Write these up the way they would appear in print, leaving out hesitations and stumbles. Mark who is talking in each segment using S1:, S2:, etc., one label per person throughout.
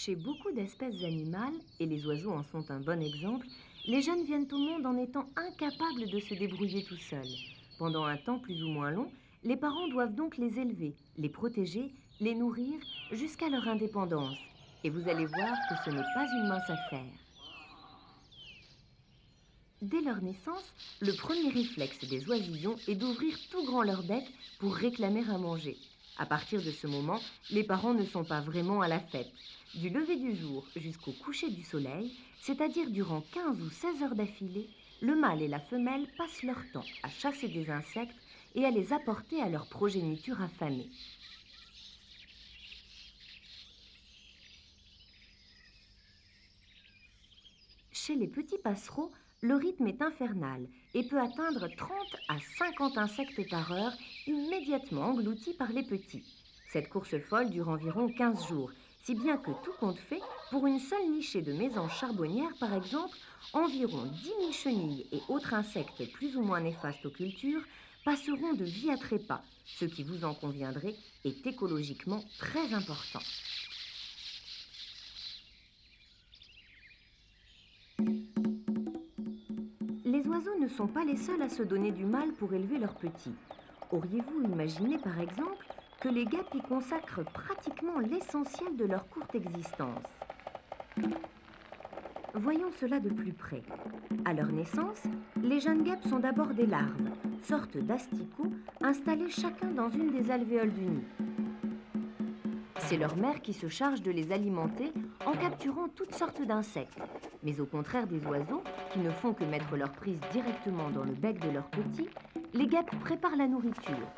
S1: Chez beaucoup d'espèces animales, et les oiseaux en sont un bon exemple, les jeunes viennent au monde en étant incapables de se débrouiller tout seuls. Pendant un temps plus ou moins long, les parents doivent donc les élever, les protéger, les nourrir jusqu'à leur indépendance. Et vous allez voir que ce n'est pas une mince affaire. Dès leur naissance, le premier réflexe des oisillons est d'ouvrir tout grand leur bec pour réclamer à manger. À partir de ce moment, les parents ne sont pas vraiment à la fête. Du lever du jour jusqu'au coucher du soleil, c'est-à-dire durant 15 ou 16 heures d'affilée, le mâle et la femelle passent leur temps à chasser des insectes et à les apporter à leur progéniture affamée. Chez les petits passereaux, le rythme est infernal et peut atteindre 30 à 50 insectes par heure, immédiatement engloutis par les petits. Cette course folle dure environ 15 jours, si bien que tout compte fait, pour une seule nichée de mésanges charbonnières par exemple, environ 10 000 chenilles et autres insectes plus ou moins néfastes aux cultures passeront de vie à trépas, ce qui, vous en conviendrez, est écologiquement très important. Les oiseaux ne sont pas les seuls à se donner du mal pour élever leurs petits. Auriez-vous imaginé, par exemple, que les guêpes y consacrent pratiquement l'essentiel de leur courte existence? Voyons cela de plus près. À leur naissance, les jeunes guêpes sont d'abord des larves, sortes d'asticots installés chacun dans une des alvéoles du nid. C'est leur mère qui se charge de les alimenter en capturant toutes sortes d'insectes. Mais au contraire des oiseaux, qui ne font que mettre leur prise directement dans le bec de leurs petits, les guêpes préparent la nourriture.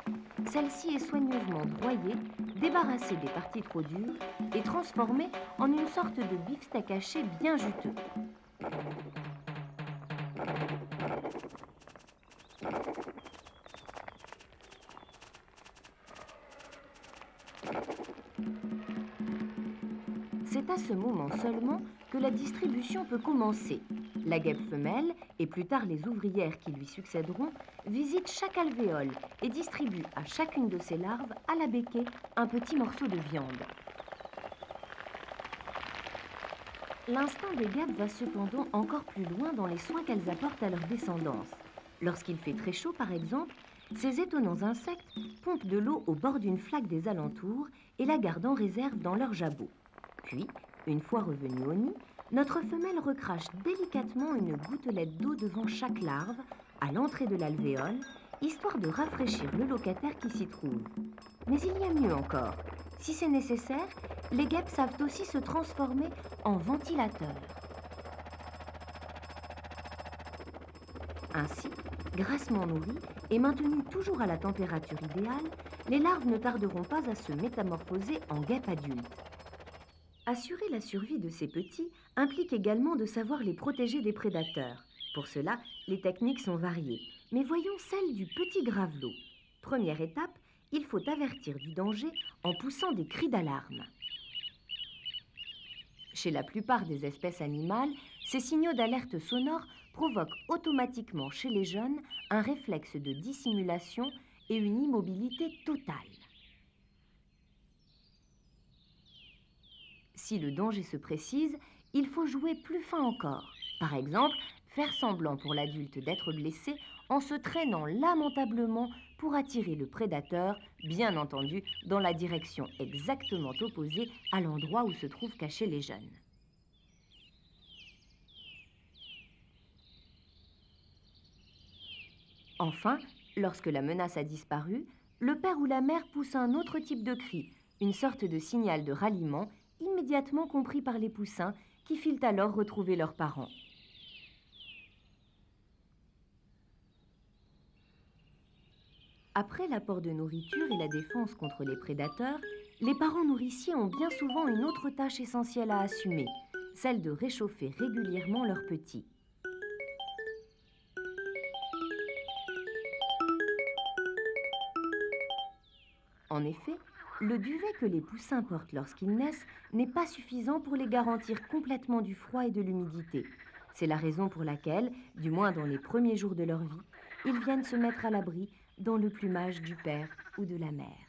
S1: Celle-ci est soigneusement broyée, débarrassée des parties trop dures et transformée en une sorte de beefsteak haché bien juteux. C'est à ce moment seulement que la distribution peut commencer. La guêpe femelle, et plus tard les ouvrières qui lui succéderont, visitent chaque alvéole et distribuent à chacune de ses larves, à la becquée, un petit morceau de viande. L'instinct des guêpes va cependant encore plus loin dans les soins qu'elles apportent à leur descendance. Lorsqu'il fait très chaud, par exemple, ces étonnants insectes pompent de l'eau au bord d'une flaque des alentours et la gardent en réserve dans leur jabot. Puis, une fois revenue au nid, notre femelle recrache délicatement une gouttelette d'eau devant chaque larve, à l'entrée de l'alvéole, histoire de rafraîchir le locataire qui s'y trouve. Mais il y a mieux encore. Si c'est nécessaire, les guêpes savent aussi se transformer en ventilateurs. Ainsi, grassement nourries et maintenues toujours à la température idéale, les larves ne tarderont pas à se métamorphoser en guêpes adultes. Assurer la survie de ces petits implique également de savoir les protéger des prédateurs. Pour cela, les techniques sont variées. Mais voyons celle du petit gravelot. Première étape, il faut avertir du danger en poussant des cris d'alarme. Chez la plupart des espèces animales, ces signaux d'alerte sonore provoquent automatiquement chez les jeunes un réflexe de dissimulation et une immobilité totale. Si le danger se précise, il faut jouer plus fin encore. Par exemple, faire semblant pour l'adulte d'être blessé en se traînant lamentablement pour attirer le prédateur, bien entendu, dans la direction exactement opposée à l'endroit où se trouvent cachés les jeunes. Enfin, lorsque la menace a disparu, le père ou la mère pousse un autre type de cri, une sorte de signal de ralliement immédiatement compris par les poussins qui filent alors retrouver leurs parents. Après l'apport de nourriture et la défense contre les prédateurs, les parents nourriciers ont bien souvent une autre tâche essentielle à assumer, celle de réchauffer régulièrement leurs petits. En effet, le duvet que les poussins portent lorsqu'ils naissent n'est pas suffisant pour les garantir complètement du froid et de l'humidité. C'est la raison pour laquelle, du moins dans les premiers jours de leur vie, ils viennent se mettre à l'abri dans le plumage du père ou de la mère.